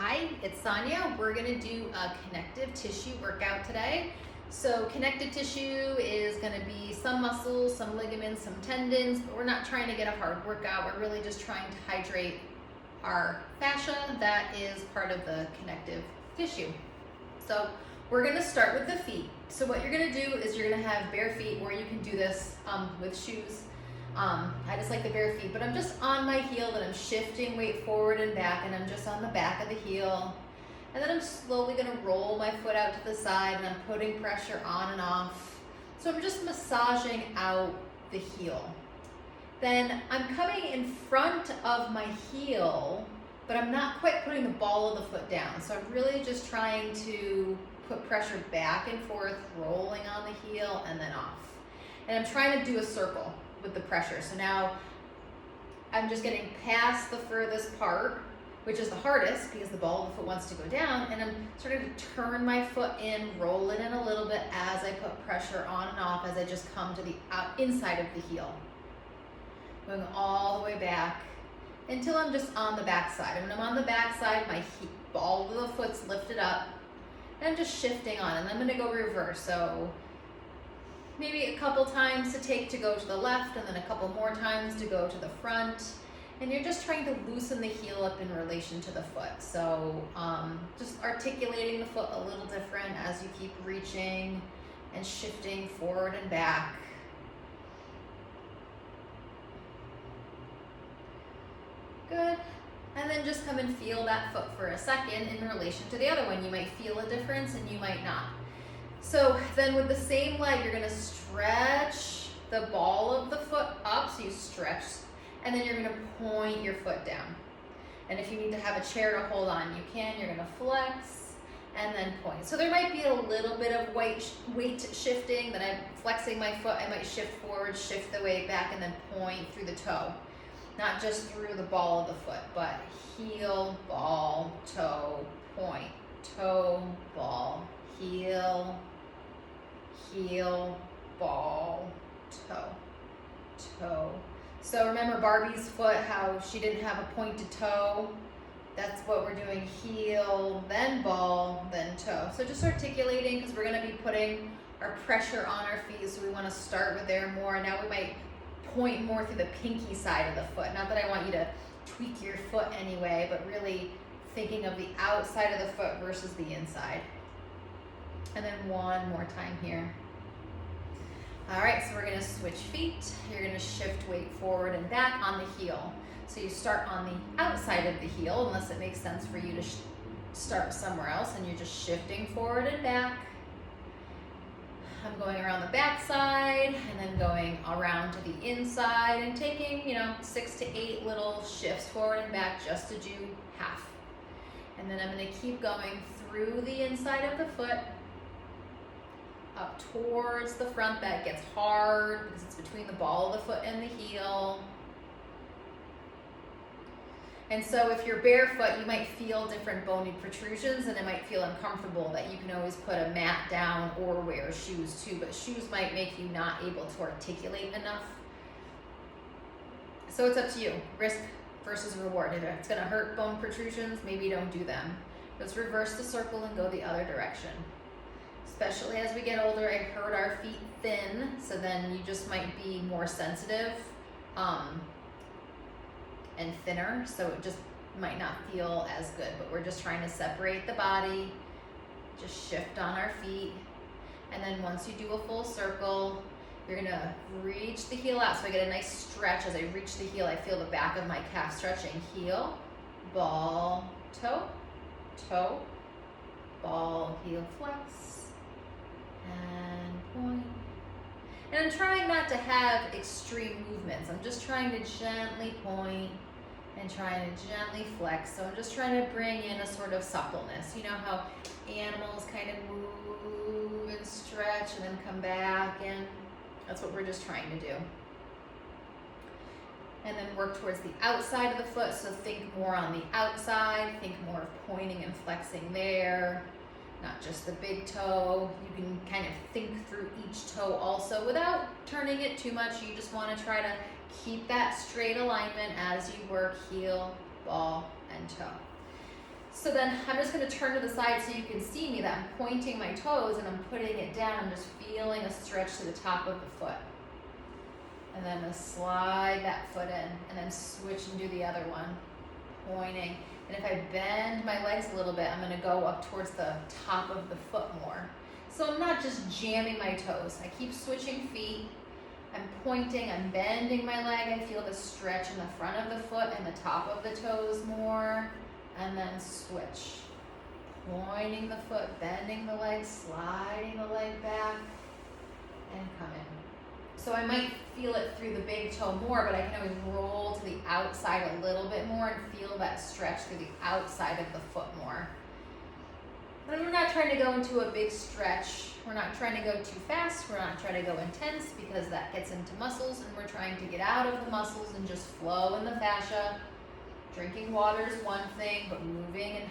Hi, it's Sonia. We're gonna do a connective tissue workout today. So connective tissue is gonna be some muscles, some ligaments, some tendons, but we're not trying to get a hard workout. We're really just trying to hydrate our fascia that is part of the connective tissue. So we're gonna start with the feet. So what you're gonna do is you're gonna have bare feet, or you can do this with shoes. I just like the bare feet, but I'm just on my heel and I'm shifting weight forward and back, and I'm just on the back of the heel. And then I'm slowly gonna roll my foot out to the side, and I'm putting pressure on and off. So I'm just massaging out the heel. Then I'm coming in front of my heel, but I'm not quite putting the ball of the foot down. So I'm really just trying to put pressure back and forth, rolling on the heel and then off. And I'm trying to do a circle with the pressure. So now I'm just getting past the furthest part, which is the hardest because the ball of the foot wants to go down, and I'm starting to turn my foot in, roll it in a little bit as I put pressure on and off as I just come to the inside of the heel. Going all the way back until I'm just on the back side. And when I'm on the back side, my ball of the foot's lifted up, and I'm just shifting on, and I'm gonna go reverse. So maybe a couple times to take to go to the left, and then a couple more times to go to the front. And you're just trying to loosen the heel up in relation to the foot. So just articulating the foot a little different as you keep reaching and shifting forward and back. Good. And then just come and feel that foot for a second in relation to the other one. You might feel a difference and you might not. So then with the same leg, you're gonna stretch the ball of the foot up, so you stretch, and then you're gonna point your foot down. And if you need to have a chair to hold on, you can. You're gonna flex and then point. So there might be a little bit of weight shifting, that I'm flexing my foot, I might shift forward, shift the weight back, and then point through the toe. Not just through the ball of the foot, but heel, ball, toe, point, toe, ball, heel, heel, ball, toe, toe. So remember Barbie's foot, how she didn't have a pointed toe? That's what we're doing, heel, then ball, then toe. So just articulating, because we're gonna be putting our pressure on our feet, so we wanna start with there more. Now we might point more through the pinky side of the foot. Not that I want you to tweak your foot anyway, but really thinking of the outside of the foot versus the inside. And then one more time here. All right, so we're gonna switch feet. You're gonna shift weight forward and back on the heel. So you start on the outside of the heel, unless it makes sense for you to start somewhere else, and you're just shifting forward and back. I'm going around the back side and then going around to the inside and taking, 6 to 8 little shifts forward and back just to do half. And then I'm gonna keep going through the inside of the foot, up towards the front. That gets hard because it's between the ball of the foot and the heel. And so if you're barefoot, you might feel different bony protrusions, and it might feel uncomfortable. That you can always put a mat down or wear shoes too, but shoes might make you not able to articulate enough. So it's up to you, risk versus reward. If it's gonna hurt bone protrusions, maybe don't do them. Let's reverse the circle and go the other direction. Especially as we get older, I heard our feet thin, so then you just might be more sensitive and thinner, so it just might not feel as good. But we're just trying to separate the body, just shift on our feet, and then once you do a full circle, you're gonna reach the heel out. So I get a nice stretch. As I reach the heel, I feel the back of my calf stretching. Heel, ball, toe, toe, ball, heel, flex, and point. And I'm trying not to have extreme movements. I'm just trying to gently point and trying to gently flex. So I'm just trying to bring in a sort of suppleness. You know how animals kind of move and stretch and then come back, and that's what we're just trying to do. And then work towards the outside of the foot. So think more on the outside, think more of pointing and flexing there. Not just the big toe. You can kind of think through each toe also without turning it too much. You just want to try to keep that straight alignment as you work heel, ball, and toe. So then I'm just gonna turn to the side so you can see me, that I'm pointing my toes and I'm putting it down. I'm just feeling a stretch to the top of the foot. And then I'm gonna slide that foot in and then switch and do the other one, pointing. And if I bend my legs a little bit, I'm gonna go up towards the top of the foot more. So I'm not just jamming my toes. I keep switching feet. I'm pointing, I'm bending my leg. I feel the stretch in the front of the foot and the top of the toes more. And then switch. Pointing the foot, bending the leg, sliding the leg back, and come in. So I might feel it through the big toe more, but I can always roll to the outside a little bit more and feel that stretch through the outside of the foot more. But we're not trying to go into a big stretch. We're not trying to go too fast. We're not trying to go intense because that gets into muscles, and we're trying to get out of the muscles and just flow in the fascia. Drinking water is one thing, but moving and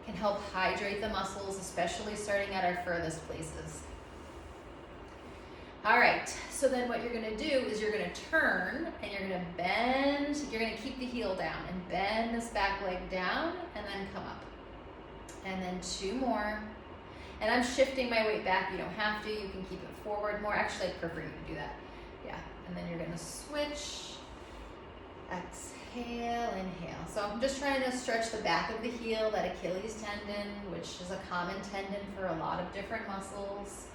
can help hydrate the muscles, especially starting at our furthest places. All right, so then what you're gonna do is you're gonna turn and you're gonna bend, you're gonna keep the heel down and bend this back leg down and then come up. And then 2 more. And I'm shifting my weight back. You don't have to, you can keep it forward more. Actually, I'd prefer you to do that. Yeah, and then you're gonna switch. Exhale, inhale. So I'm just trying to stretch the back of the heel, that Achilles tendon, which is a common tendon for a lot of different muscles.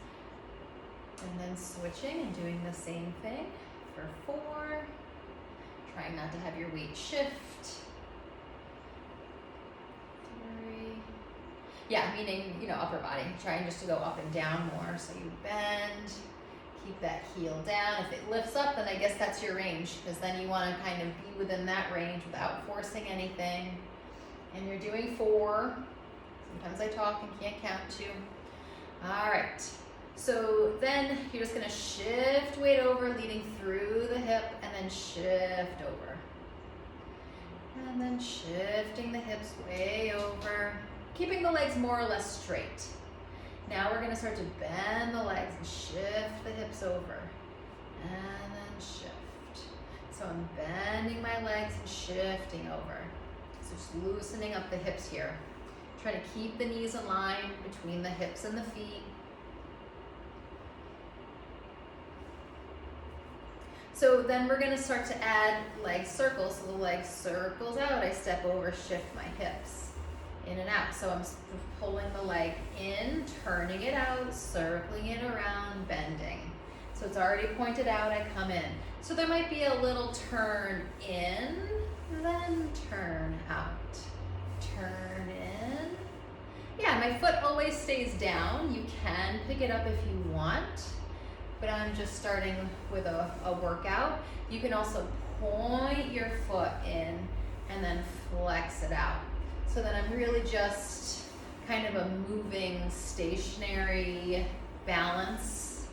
And then switching and doing the same thing for 4. Trying not to have your weight shift. 3. Yeah, meaning, upper body. Trying just to go up and down more. So you bend, keep that heel down. If it lifts up, then I guess that's your range, because then you want to kind of be within that range without forcing anything. And you're doing 4. Sometimes I talk and can't count 2. All right. So then you're just gonna shift weight over, leading through the hip, and then shift over. And then shifting the hips way over, keeping the legs more or less straight. Now we're gonna start to bend the legs and shift the hips over, and then shift. So I'm bending my legs and shifting over. So just loosening up the hips here. Try to keep the knees in line between the hips and the feet. So then we're gonna start to add leg circles. So the leg circles out, I step over, shift my hips in and out. So I'm pulling the leg in, turning it out, circling it around, bending. So it's already pointed out, I come in. So there might be a little turn in, then turn out. Turn in. Yeah, my foot always stays down. You can pick it up if you want, but I'm just starting with a workout. You can also point your foot in and then flex it out. So then I'm really just kind of a moving, stationary balance.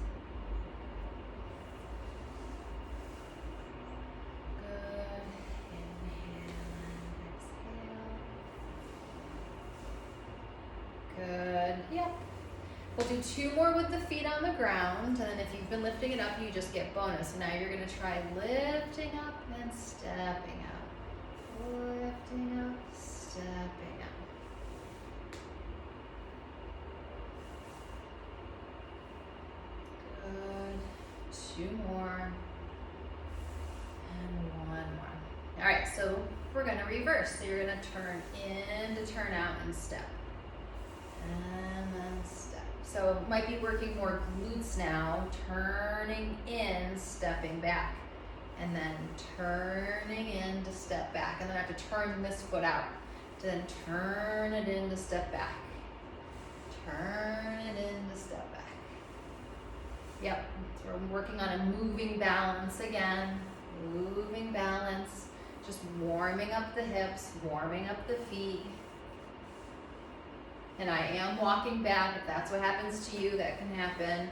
Good. Inhale and exhale. Good. Yep. We'll do 2 more with the feet on the ground, and then if you've been lifting it up, you just get bonus. So now you're gonna try lifting up and stepping out. Lifting up, stepping out. Good. 2 more. And 1 more. All right, so we're gonna reverse. So you're gonna turn in to turn out and step. And then step. So it might be working more glutes now, turning in, stepping back, and then turning in to step back. And then I have to turn this foot out to then turn it in to step back. Turn it in to step back. Yep, so we're working on a moving balance again. Moving balance, just warming up the hips, warming up the feet. And I am walking back. If that's what happens to you, that can happen.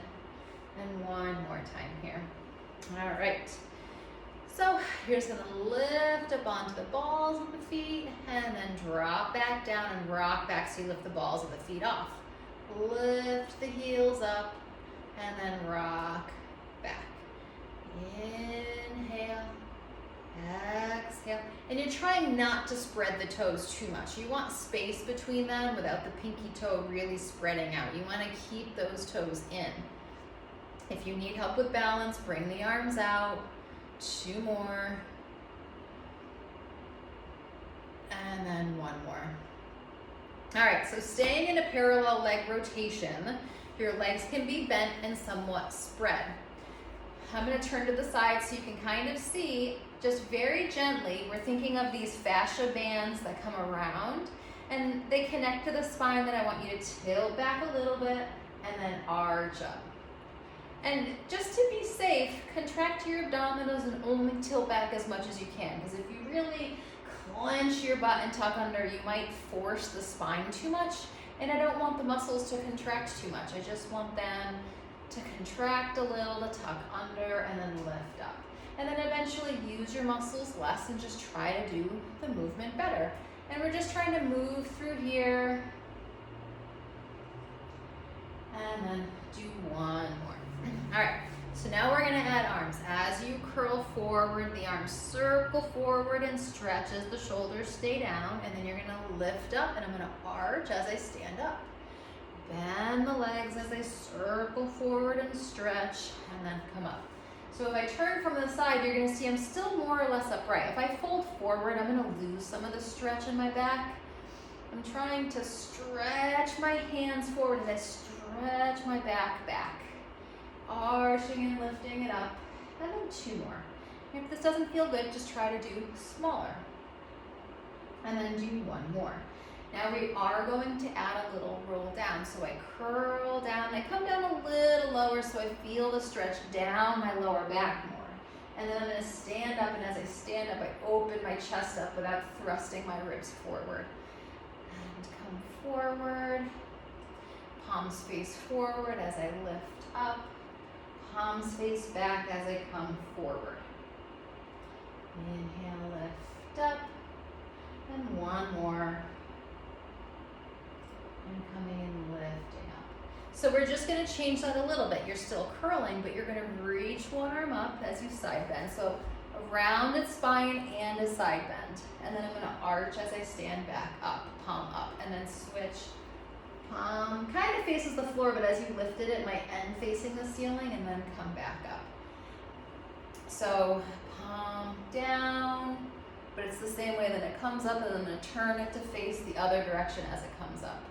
And 1 more time here. All right. So you're just gonna lift up onto the balls of the feet and then drop back down and rock back so you lift the balls of the feet off. Lift the heels up and then rock back. Inhale Exhale. And you're trying not to spread the toes too much. You want space between them without the pinky toe really spreading out. You want to keep those toes in. If you need help with balance, bring the arms out. 2 more. And then 1 more. All right, so staying in a parallel leg rotation, your legs can be bent and somewhat spread. I'm going to turn to the side so you can kind of see, just very gently, we're thinking of these fascia bands that come around and they connect to the spine. That I want you to tilt back a little bit and then arch up. And just to be safe, contract your abdominals and only tilt back as much as you can, because if you really clench your butt and tuck under, you might force the spine too much, and I don't want the muscles to contract too much. I just want them to contract a little, to tuck under, and then lift up. And then eventually use your muscles less and just try to do the movement better. And we're just trying to move through here. And then do 1 more. All right, so now we're gonna add arms. As you curl forward, the arms circle forward and stretch as the shoulders stay down, and then you're gonna lift up, and I'm gonna arch as I stand up. Bend the legs as I circle forward and stretch, and then come up. So if I turn from the side, you're gonna see I'm still more or less upright. If I fold forward, I'm gonna lose some of the stretch in my back. I'm trying to stretch my hands forward as I stretch my back. Arching and lifting it up, and then 2 more. If this doesn't feel good, just try to do smaller. And then do 1 more. Now we are going to add a little roll down. So I curl down, I come down a little lower so I feel the stretch down my lower back more. And then I'm gonna stand up, and as I stand up, I open my chest up without thrusting my ribs forward. And come forward, palms face forward as I lift up. Palms face back as I come forward. Inhale, lift up, and 1 more. And coming and lifting up. So we're just gonna change that a little bit. You're still curling, but you're gonna reach 1 arm up as you side bend. So a rounded spine and a side bend. And then I'm gonna arch as I stand back up, palm up, and then switch. Palm kind of faces the floor, but as you lifted it might end facing the ceiling, and then come back up. So palm down, but it's the same way that it comes up, and then I'm going to turn it to face the other direction as it comes up.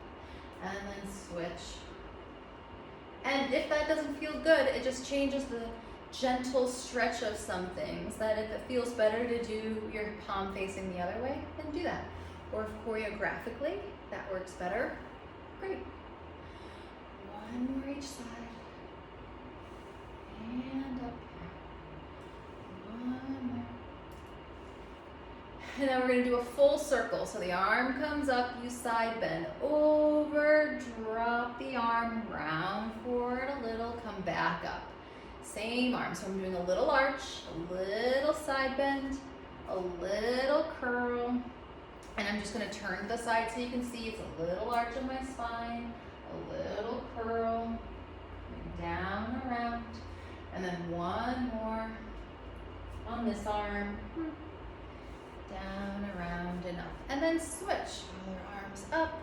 And then switch. And if that doesn't feel good, it just changes the gentle stretch of some things, that if it feels better to do your palm facing the other way, then do that. Or if choreographically that works better, great. 1 more each side. And up. 1 more. And now we're going to do a full circle. So the arm comes up, you side bend over, drop the arm, round forward a little, come back up. Same arm. So I'm doing a little arch, a little side bend, a little curl. And I'm just going to turn to the side so you can see it's a little arch of my spine, a little curl, down, around, and then 1 more on this arm, down, around, and up. And then switch, other arms up,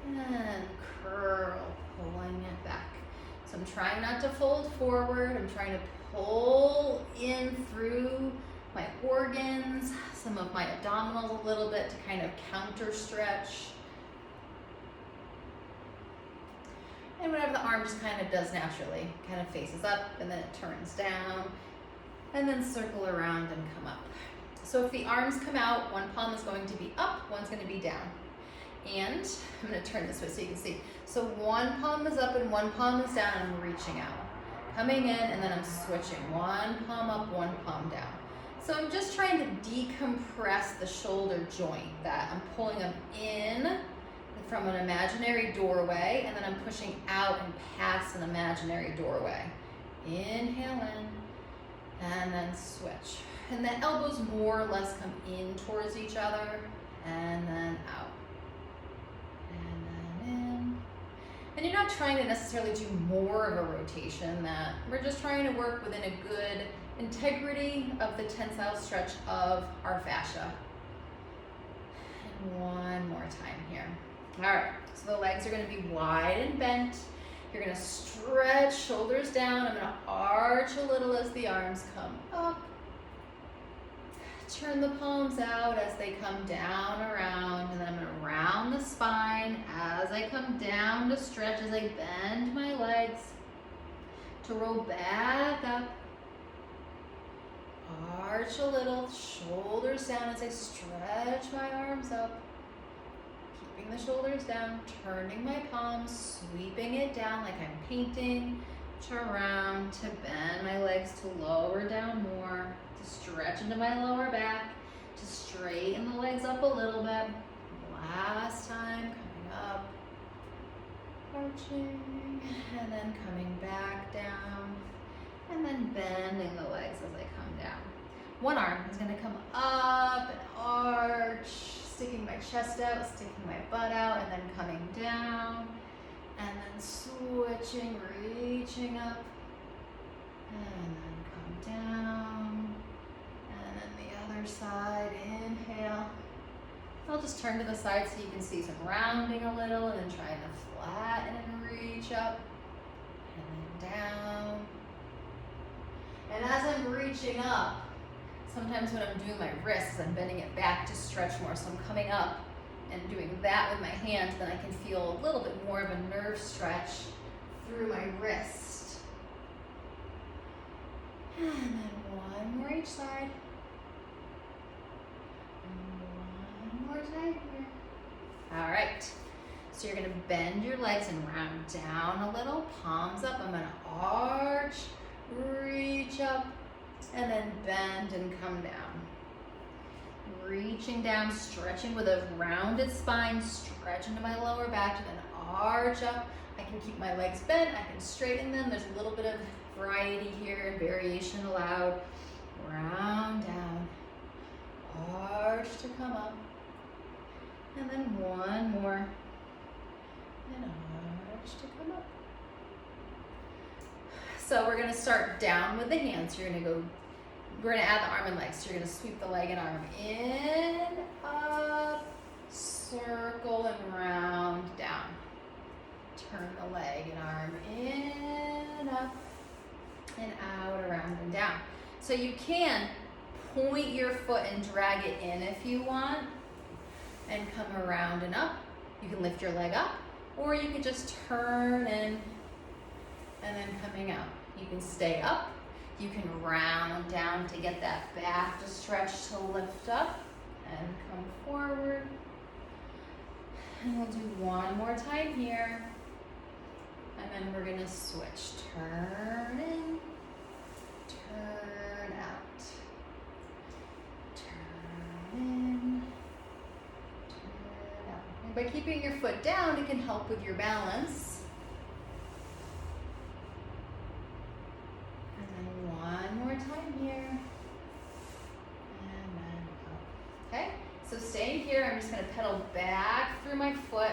and curl, pulling it back. So I'm trying not to fold forward, I'm trying to pull in through my organs, some of my abdominals a little bit to kind of counter stretch. And whatever the arm just kind of does naturally, kind of faces up and then it turns down and then circle around and come up. So if the arms come out, 1 palm is going to be up, 1's going to be down. And I'm going to turn this way so you can see. So 1 palm is up and 1 palm is down, and I'm reaching out. Coming in, and then I'm switching. 1 palm up, 1 palm down. So I'm just trying to decompress the shoulder joint, that I'm pulling them in from an imaginary doorway, and then I'm pushing out and past an imaginary doorway. Inhale in, and then switch. And the elbows more or less come in towards each other, and then out. And then in. And you're not trying to necessarily do more of a rotation, that we're just trying to work within a good integrity of the tensile stretch of our fascia. And one more time here. All right, so the legs are gonna be wide and bent. You're gonna stretch, shoulders down. I'm gonna arch a little as the arms come up. Turn the palms out as they come down around, and then I'm gonna round the spine as I come down to stretch, as I bend my legs to roll back up. Arch a little, shoulders down as I stretch my arms up. Keeping the shoulders down, turning my palms, sweeping it down like I'm painting, to round, to bend my legs, to lower down more, to stretch into my lower back, to straighten the legs up a little bit. Last time, coming up, arching, and then coming back down, and then bending the legs as I come down. One arm is gonna come up and arch, sticking my chest out, sticking my butt out, and then coming down, and then switching, reaching up, and then come down, and then the other side, inhale. I'll just turn to the side so you can see some rounding a little, and then trying to flatten and reach up, and then down. And as I'm reaching up, sometimes when I'm doing my wrists, I'm bending it back to stretch more. So I'm coming up and doing that with my hands, then I can feel a little bit more of a nerve stretch through my wrist. And then one more each side. And one more time here. All right. So you're gonna bend your legs and round down a little, palms up. I'm gonna arch, reach up, and then bend and come down. Reaching down, stretching with a rounded spine, stretch into my lower back, and then arch up. I can keep my legs bent, I can straighten them. There's a little bit of variety here and variation allowed. Round down, arch to come up, and then one more, and arch to come up. So we're gonna start down with the hands. We're gonna add the arm and leg. So you're gonna sweep the leg and arm in, up, circle and round, down. Turn the leg and arm in, up, and out, around and down. So you can point your foot and drag it in if you want, and come around and up. You can lift your leg up, or you could just turn in and then coming out. You can stay up. You can round down to get that back to stretch, to lift up and come forward. And we'll do one more time here. And then we're gonna switch. Turn in, turn out. Turn in, turn out. And by keeping your foot down, it can help with your balance. One more time here, and then up. Okay, so staying here, I'm just gonna pedal back through my foot.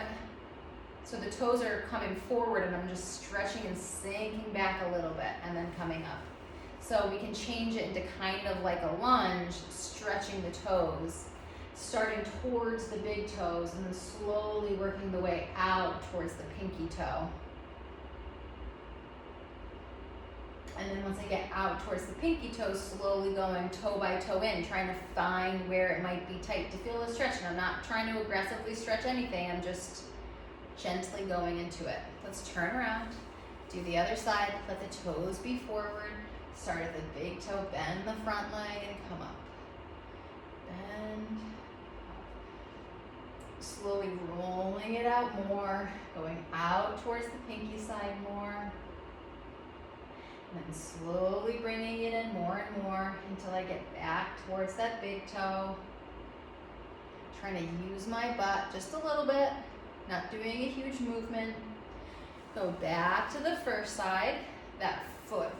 So the toes are coming forward and I'm just stretching and sinking back a little bit and then coming up. So we can change it into kind of like a lunge, stretching the toes, starting towards the big toes and then slowly working the way out towards the pinky toe. And then once I get out towards the pinky toe, slowly going toe by toe in, trying to find where it might be tight to feel the stretch. And I'm not trying to aggressively stretch anything, I'm just gently going into it. Let's turn around, do the other side, let the toes be forward, start at the big toe, bend the front leg and come up. Bend, up. Slowly rolling it out more, going out towards the pinky side more. And then slowly bringing it in more and more until I get back towards that big toe. Trying to use my butt just a little bit, not doing a huge movement. Go back to the first side, that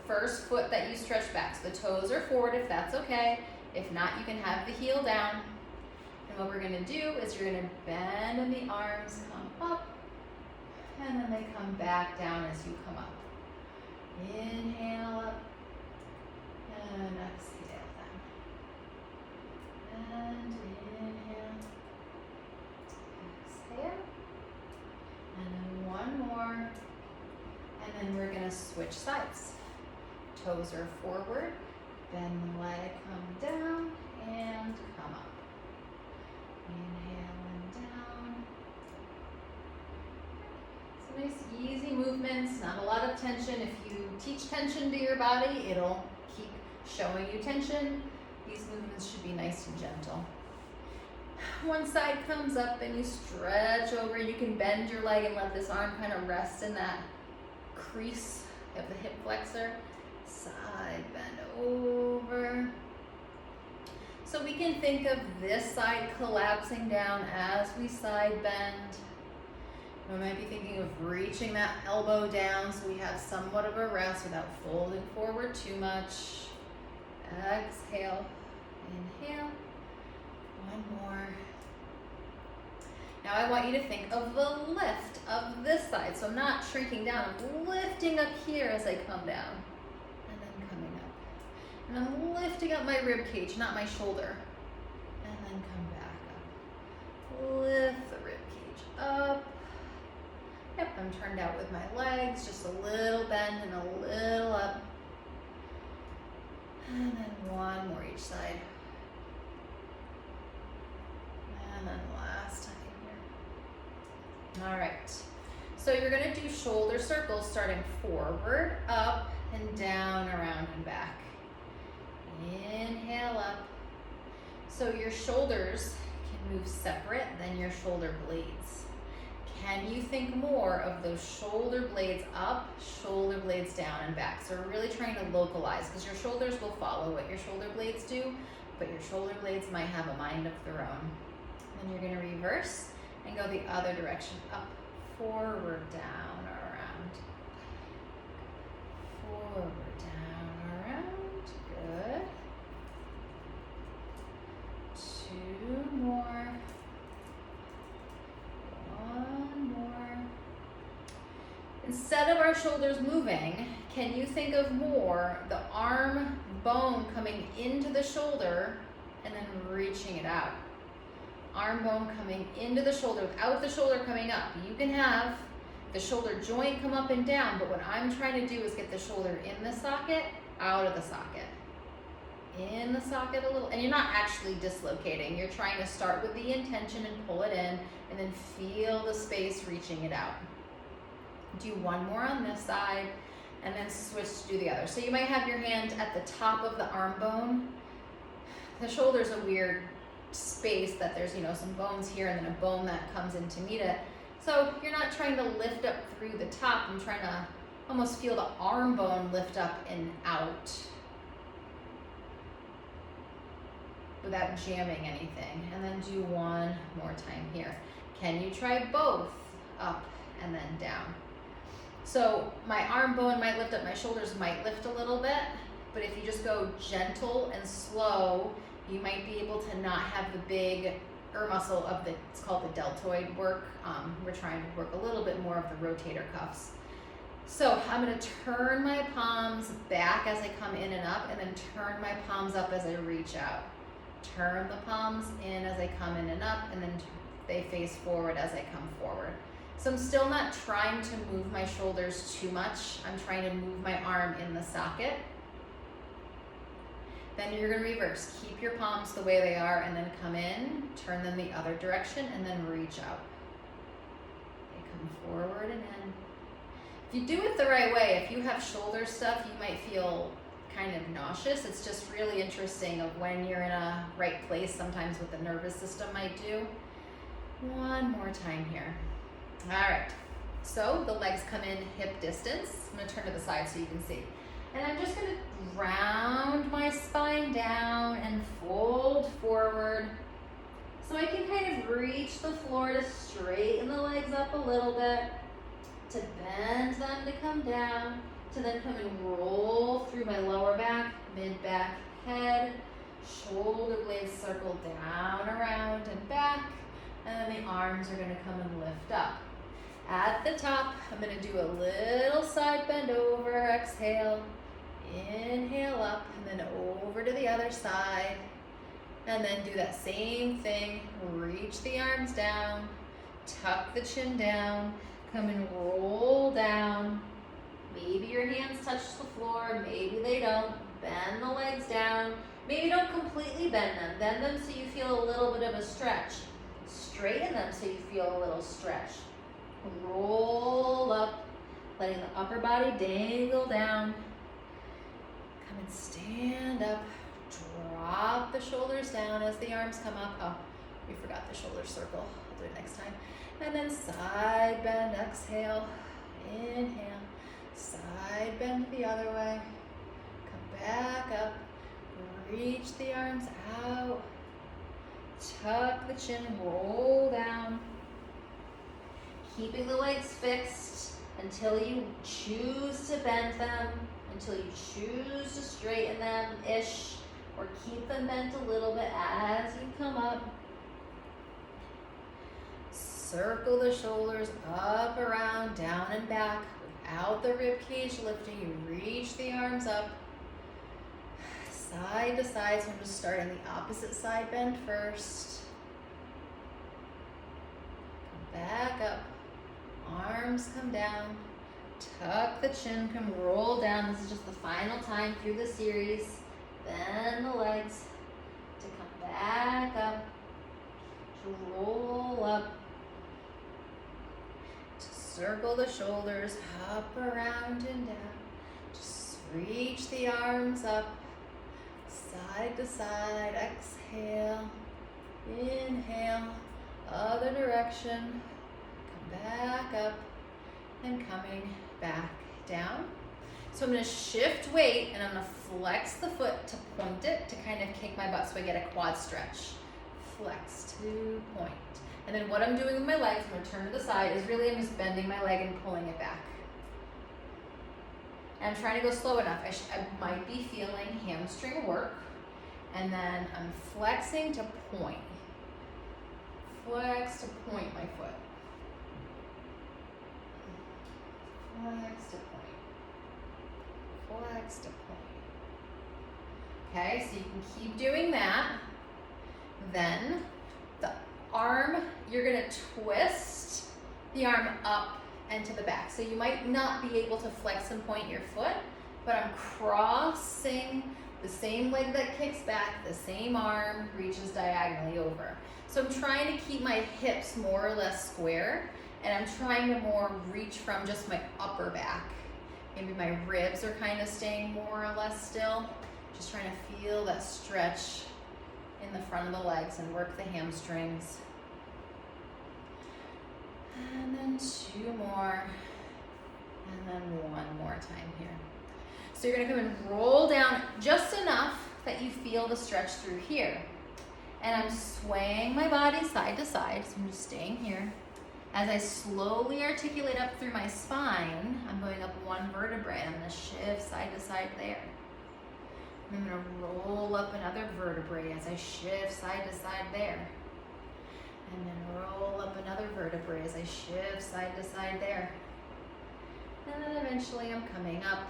first foot that you stretch back. So the toes are forward if that's okay. If not, you can have the heel down. And what we're gonna do is you're gonna bend and the arms come up and then they come back down as you come up. Inhale up And exhale then. And inhale. Exhale. And then one more. And then we're gonna switch sides. Toes are forward. Bend the leg, come down and come up. Inhale and down. So nice easy movements, not a lot of tension. If you teach tension to your body, it'll keep showing you tension. These movements should be nice and gentle. One side comes up and you stretch over. You can bend your leg and let this arm kind of rest in that crease of the hip flexor. Side bend over. So we can think of this side collapsing down as we side bend. We might be thinking of reaching that elbow down so we have somewhat of a rest without folding forward too much. Exhale, inhale, one more. Now I want you to think of the lift of this side. So I'm not shrinking down, I'm lifting up here as I come down. And then coming up. And I'm lifting up my rib cage, not my shoulder. And then come back up. Lift the rib cage up. Yep, I'm turned out with my legs, just a little bend and a little up. And then one more each side. And then last time here. All right, so you're gonna do shoulder circles starting forward, up, and down, around, and back. Inhale up. So your shoulders can move separate than your shoulder blades. Can you think more of those shoulder blades up, shoulder blades down, and back? So we're really trying to localize because your shoulders will follow what your shoulder blades do, but your shoulder blades might have a mind of their own. Then you're gonna reverse and go the other direction, up, forward, down, around. Forward, down, around, good. Two more. One more. Instead of our shoulders moving, can you think of more the arm bone coming into the shoulder and then reaching it out? Arm bone coming into the shoulder without the shoulder coming up. You can have the shoulder joint come up and down, but what I'm trying to do is get the shoulder in the socket, out of the socket. In the socket a little, and you're not actually dislocating. You're trying to start with the intention and pull it in, and then feel the space reaching it out. Do one more on this side, and then switch to do the other. So you might have your hand at the top of the arm bone. The shoulder's a weird space that there's, some bones here and then a bone that comes in to meet it. So you're not trying to lift up through the top. I'm trying to almost feel the arm bone lift up and out without jamming anything. And then do one more time here. Can you try both up and then down? So my arm bone might lift up, my shoulders might lift a little bit, but if you just go gentle and slow, you might be able to not have the big muscle of it's called the deltoid work. We're trying to work a little bit more of the rotator cuffs. So I'm gonna turn my palms back as I come in and up, and then turn my palms up as I reach out. Turn the palms in as I come in and up, and then they face forward as I come forward. So I'm still not trying to move my shoulders too much. I'm trying to move my arm in the socket. Then you're gonna reverse. Keep your palms the way they are and then come in, turn them the other direction, and then reach out. Okay, come forward and in. If you do it the right way, if you have shoulder stuff, you might feel kind of nauseous. It's just really interesting of when you're in a right place, sometimes what the nervous system might do. One more time here. All right, so the legs come in hip distance. I'm gonna turn to the side so you can see. And I'm just gonna round my spine down and fold forward. So I can kind of reach the floor to straighten the legs up a little bit, to bend them to come down, to then come and roll through my lower back, mid-back, head, shoulder blades circle down, around, and back, and then the arms are gonna come and lift up. At the top, I'm gonna do a little side bend over, exhale, Inhale up and then over to the other side. And then do that same thing. Reach the arms down, tuck the chin down, come and roll down. Maybe your hands touch the floor, maybe they don't. Bend the legs down. Maybe don't completely bend them. Bend them so you feel a little bit of a stretch. Straighten them so you feel a little stretch. Roll up, letting the upper body dangle down. Come and stand up. Drop the shoulders down as the arms come up. Oh, we forgot the shoulder circle. I'll do it next time. And then side bend, exhale, inhale. Side bend the other way. Come back up. Reach the arms out. Tuck the chin, roll down. Keeping the legs fixed until you choose to bend them, until you choose to straighten them-ish, or keep them bent a little bit as you come up. Circle the shoulders up, around, down and back without the rib cage lifting. You reach the arms up, side to side. So I'm just starting the opposite side bend first. Come back up, arms come down, tuck the chin, come roll down. This is just the final time through the series. Bend the legs to come back up, to roll up, to circle the shoulders up, around and down. Just reach the arms up, side to side, exhale, inhale, other direction, come back up, and coming back down. So I'm going to shift weight and I'm going to flex the foot to point it to kind of kick my butt so I get a quad stretch. Flex to point. And then what I'm doing with my legs, I'm going to turn to the side, is really I'm just bending my leg and pulling it back. And I'm trying to go slow enough. I might be feeling hamstring work. And then I'm flexing to point. Flex to point my foot. Flex to point. Flex to point. Okay, so you can keep doing that. Then the arm, you're gonna twist the arm up and to the back. So you might not be able to flex and point your foot, but I'm crossing the same leg that kicks back, the same arm reaches diagonally over. So I'm trying to keep my hips more or less square, and I'm trying to more reach from just my upper back. Maybe my ribs are kind of staying more or less still. Just trying to feel that stretch in the front of the legs and work the hamstrings. And then 2 more. And then 1 more time here. So you're gonna come and roll down just enough that you feel the stretch through here. And I'm swaying my body side to side, so I'm just staying here. As I slowly articulate up through my spine, I'm going up 1 vertebrae. I'm gonna shift side to side there. I'm gonna roll up another vertebrae as I shift side to side there. And then roll up another vertebrae as I shift side to side there. And then eventually I'm coming up.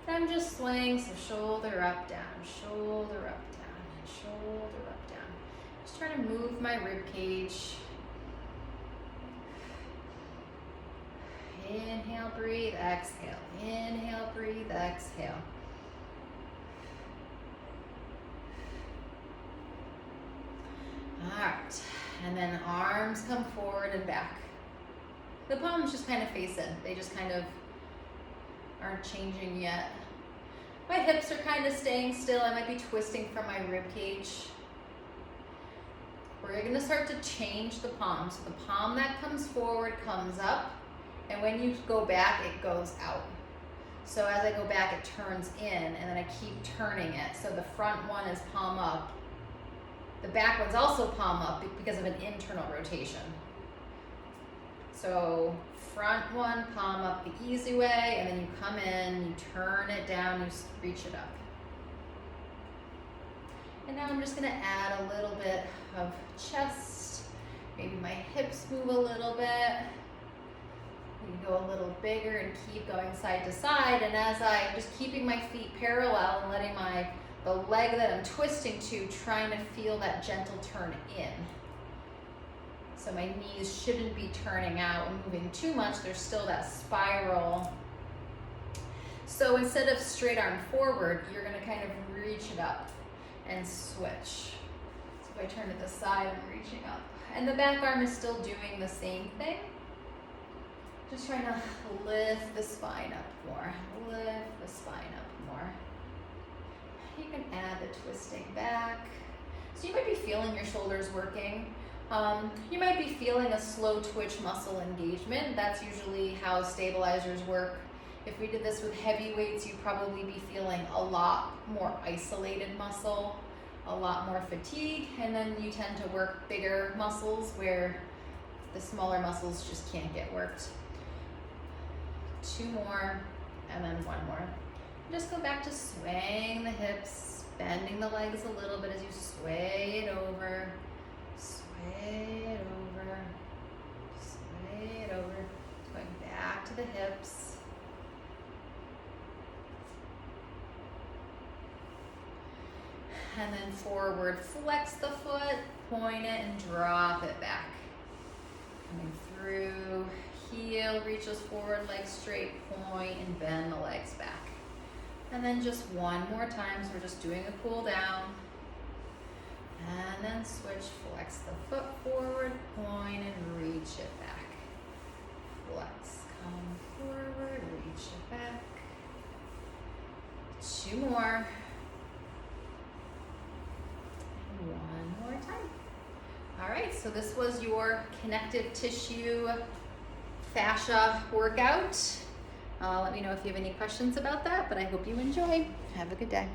And I'm just swaying, so shoulder up, down, shoulder up, down, and shoulder up, down. Just trying to move my rib cage. Inhale, breathe, exhale. Inhale, breathe, exhale. All right, and then arms come forward and back. The palms just kind of face in. They just kind of aren't changing yet. My hips are kind of staying still. I might be twisting from my rib cage. We're gonna start to change the palm. So the palm that comes forward comes up, and when you go back, it goes out. So as I go back, it turns in, and then I keep turning it. So the front one is palm up. The back one's also palm up because of an internal rotation. So front one, palm up the easy way, and then you come in, you turn it down, you reach it up. And now I'm just gonna add a little bit of chest. Maybe my hips move a little bit. We can go a little bigger and keep going side to side. And as I'm just keeping my feet parallel and letting the leg that I'm twisting to, trying to feel that gentle turn in. So my knees shouldn't be turning out and moving too much. There's still that spiral. So instead of straight arm forward, you're gonna kind of reach it up and switch. So if I turn to the side, I'm reaching up. And the back arm is still doing the same thing. Just trying to lift the spine up more. Lift the spine up more. You can add the twisting back. So you might be feeling your shoulders working. You might be feeling a slow twitch muscle engagement. That's usually how stabilizers work. If we did this with heavy weights, you'd probably be feeling a lot more isolated muscle, a lot more fatigue, and then you tend to work bigger muscles where the smaller muscles just can't get worked. 2 more, and then 1 more. Just go back to swaying the hips, bending the legs a little bit as you sway it over, sway it over, sway it over. Going back to the hips. And then forward, flex the foot, point it, and drop it back. Coming through, heel reaches forward, leg straight, point, and bend the legs back. And then just 1 more time, so we're just doing a cool down. And then switch, flex the foot forward, point, and reach it back. Flex, come forward, reach it back. 2 more. 1 more time. All right, so this was your connective tissue fascia workout. Let me know if you have any questions about that, but I hope you enjoy. Have a good day.